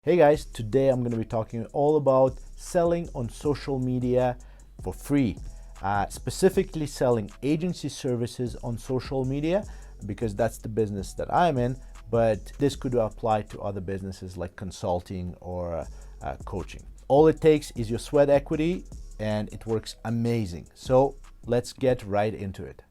Hey guys, today I'm going to be talking all about selling on social media for free, specifically selling agency services on social media because that's the business that I'm in, but this could apply to other businesses like consulting or coaching. All it takes is your sweat equity and it works amazing. So let's get right into it.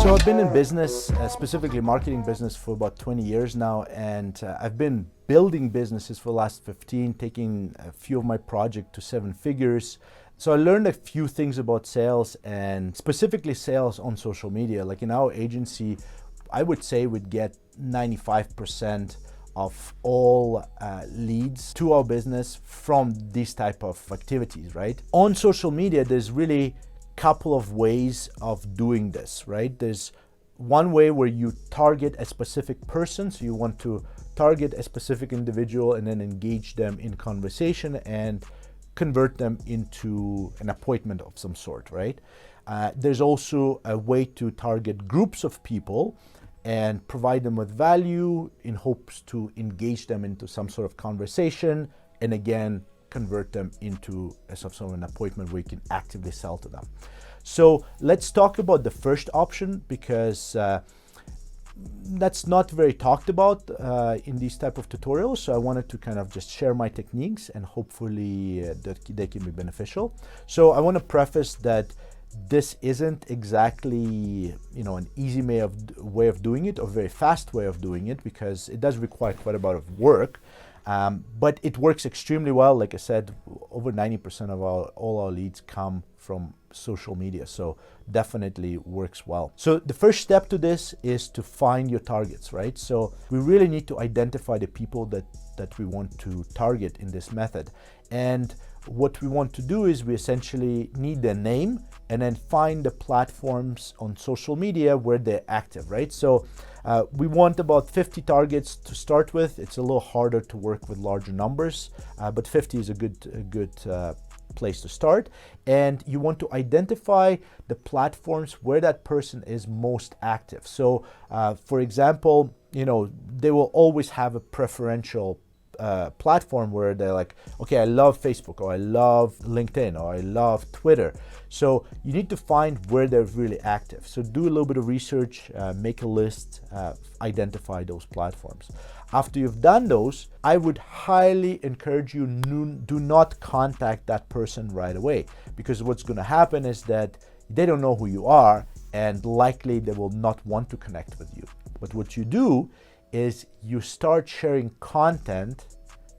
So I've been in business, specifically marketing business, for about 20 years now, and I've been building businesses for the last 15, taking a few of my projects to 7 figures. So I learned a few things about sales, and specifically sales on social media. Like in our agency, I would say we'd get 95% of all leads to our business from these type of activities, right? On social media, there's really couple of ways of doing this, right? There's one way where you target a specific person. So you want to target a specific individual and then engage them in conversation and convert them into an appointment of some sort, right? There's also a way to target groups of people and provide them with value in hopes to engage them into some sort of conversation, and again, convert them into a sort of an appointment where you can actively sell to them. So let's talk about the first option, because that's not very talked about in these type of tutorials. So I wanted to kind of just share my techniques, and hopefully that they can be beneficial. So I want to preface that this isn't exactly, an easy way of doing it, or very fast way of doing it, because it does require quite a bit of work. But it works extremely well. Like I said, over 90% of all our leads come from social media, so definitely works well. So the first step to this is to find your targets, right? So we really need to identify the people that we want to target in this method. And what we want to do is we essentially need their name and then find the platforms on social media where they're active, right? So we want about 50 targets to start with. It's a little harder to work with larger numbers, but 50 is a good place to start. And you want to identify the platforms where that person is most active. So for example, they will always have a preferential platform where they're like, okay, I love Facebook, or I love LinkedIn, or I love Twitter. So you need to find where they're really active. So do a little bit of research, make a list, identify those platforms. After you've done those, I would highly encourage you do not contact that person right away, because what's going to happen is that they don't know who you are, and likely they will not want to connect with you. But what you do is you start sharing content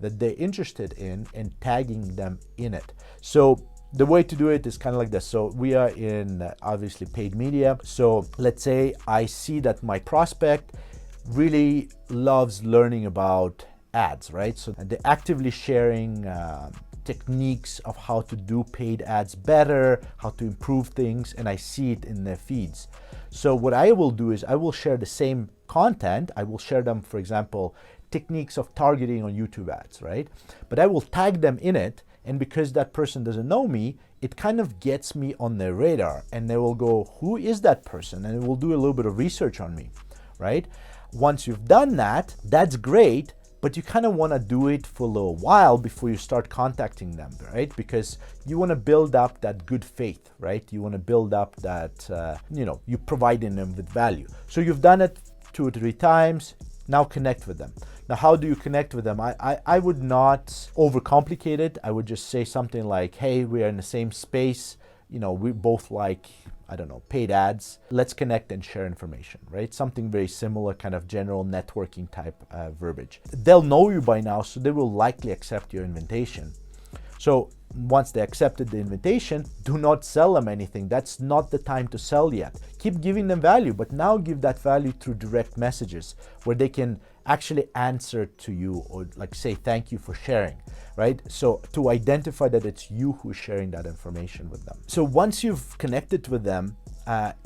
that they're interested in and tagging them in it. So the way to do it is kind of like this. So we are in obviously paid media. So let's say I see that my prospect really loves learning about ads, right? So they're actively sharing techniques of how to do paid ads better, how to improve things, and I see it in their feeds. So what I will do is I will share the same content. I will share them, for example, techniques of targeting on YouTube ads, right? But I will tag them in it, and because that person doesn't know me, it kind of gets me on their radar, and they will go, who is that person? And it will do a little bit of research on me, right? Once you've done that, that's great, but you kind of want to do it for a little while before you start contacting them, right? Because you want to build up that good faith, right? You want to build up that, you're providing them with value. So you've done it 2 or 3 times, now connect with them. Now, how do you connect with them? I would not overcomplicate it. I would just say something like, hey, we are in the same space. We both like, I don't know, paid ads. Let's connect and share information, right? Something very similar, kind of general networking type verbiage. They'll know you by now, so they will likely accept your invitation. So once they accepted the invitation, do not sell them anything. That's not the time to sell yet. Keep giving them value, but now give that value through direct messages where they can actually answer to you, or like say thank you for sharing, right? So to identify that it's you who's sharing that information with them. So once you've connected with them,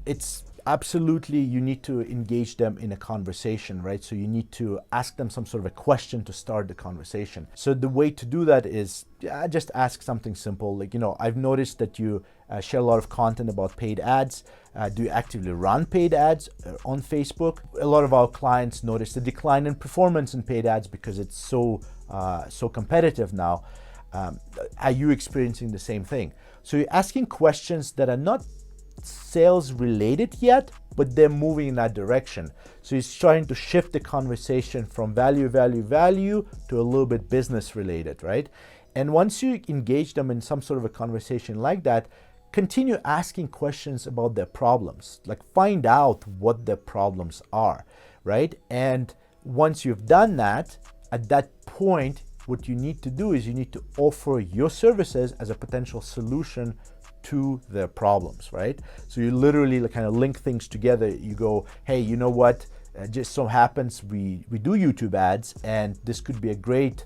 it's absolutely you need to engage them in a conversation, right? So you need to ask them some sort of a question to start the conversation. So the way to do that is just ask something simple, like, I've noticed that you share a lot of content about paid ads. Do you actively run paid ads on Facebook? A lot of our clients notice the decline in performance in paid ads because it's so competitive now. Are you experiencing the same thing? So you're asking questions that are not sales related yet, but they're moving in that direction. So he's trying to shift the conversation from value to a little bit business related, right? And once you engage them in some sort of a conversation like that, continue asking questions about their problems, like find out what their problems are, right? And once you've done that, at that point, what you need to do is you need to offer your services as a potential solution to their problems, right? So you literally kind of link things together. You go, hey, you know what? Just so happens we do YouTube ads, and this could be a great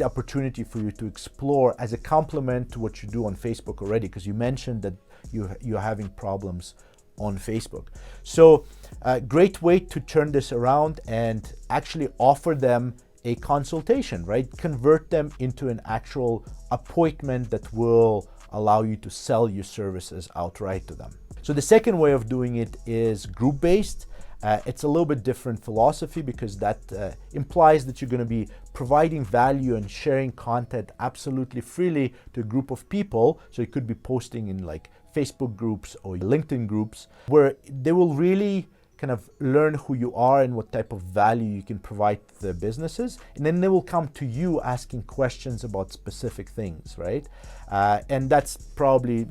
opportunity for you to explore as a complement to what you do on Facebook already, because you mentioned that you're having problems on Facebook. So a great way to turn this around and actually offer them a consultation, right? Convert them into an actual appointment that will allow you to sell your services outright to them. So the second way of doing it is group-based. It's a little bit different philosophy because that implies that you're going to be providing value and sharing content absolutely freely to a group of people. So you could be posting in like Facebook groups or LinkedIn groups where they will really kind of learn who you are and what type of value you can provide to their businesses. And then they will come to you asking questions about specific things, right? And that's probably,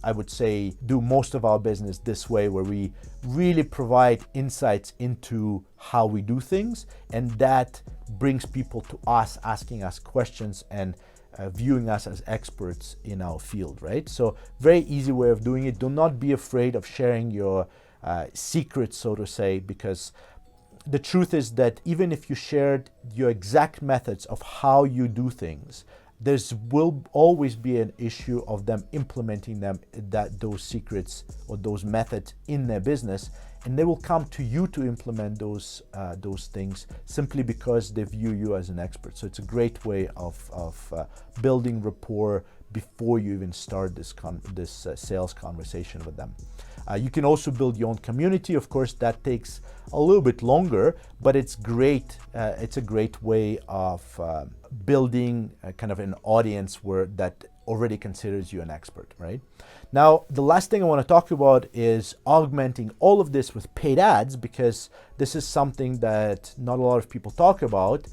I would say, do most of our business this way, where we really provide insights into how we do things. And that brings people to us, asking us questions and viewing us as experts in our field, right? So very easy way of doing it. Do not be afraid of sharing your secrets, so to say, because the truth is that even if you shared your exact methods of how you do things, there will always be an issue of them implementing those secrets or those methods in their business, and they will come to you to implement those things simply because they view you as an expert. So it's a great way of building rapport before you even start this sales conversation with them. You can also build your own community. Of course, that takes a little bit longer, but it's great. It's a great way of building kind of an audience that already considers you an expert, right? Now, the last thing I want to talk about is augmenting all of this with paid ads, because this is something that not a lot of people talk about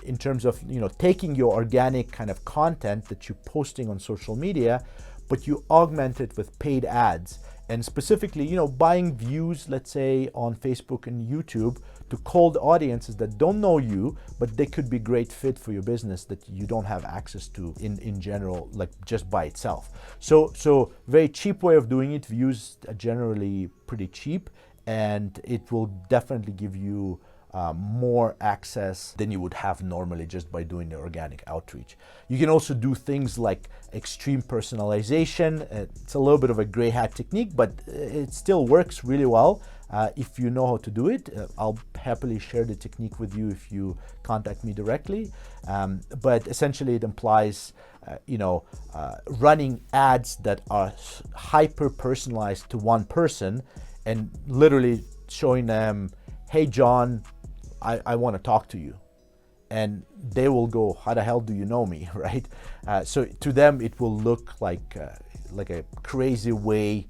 in terms of, taking your organic kind of content that you're posting on social media, but you augment it with paid ads. And specifically, buying views, let's say on Facebook and YouTube, to cold audiences that don't know you, but they could be great fit for your business that you don't have access to in general, like just by itself. So very cheap way of doing it. Views are generally pretty cheap, and it will definitely give you more access than you would have normally just by doing the organic outreach. You can also do things like extreme personalization. It's a little bit of a gray hat technique, but it still works really well if you know how to do it. I'll happily share the technique with you if you contact me directly. But essentially it implies running ads that are hyper personalized to one person and literally showing them, hey John, I want to talk to you. And they will go, how the hell do you know me, right? So to them, it will look like a crazy way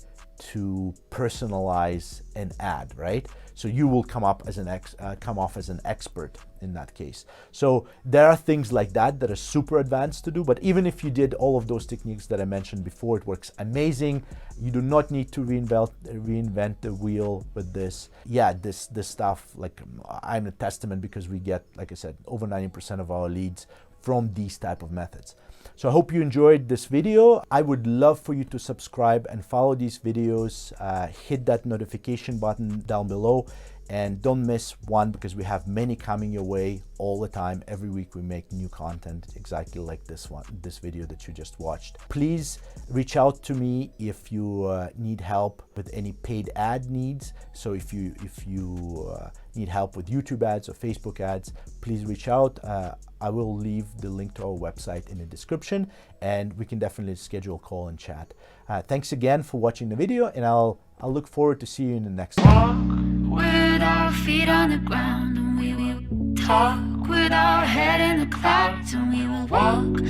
to personalize an ad, right? So you will come off as an expert in that case. So there are things like that are super advanced to do, but even if you did all of those techniques that I mentioned before, it works amazing. You do not need to reinvent the wheel with this. Yeah, this stuff, like I'm a testament, because we get, like I said, over 90% of our leads from these type of methods. So I hope you enjoyed this video. I would love for you to subscribe and follow these videos. Hit that notification button down below. and don't miss one, because we have many coming your way all the time. Every week we make new content exactly like this video that you just watched. Please reach out to me if you need help with any paid ad needs. So if you need help with YouTube ads or Facebook ads, please reach out. I will leave the link to our website in the description, and we can definitely schedule a call and chat. Thanks again for watching the video, and I'll look forward to see you in the next one. Walk with our feet on the ground, and we will talk with our head in the clouds, and we will walk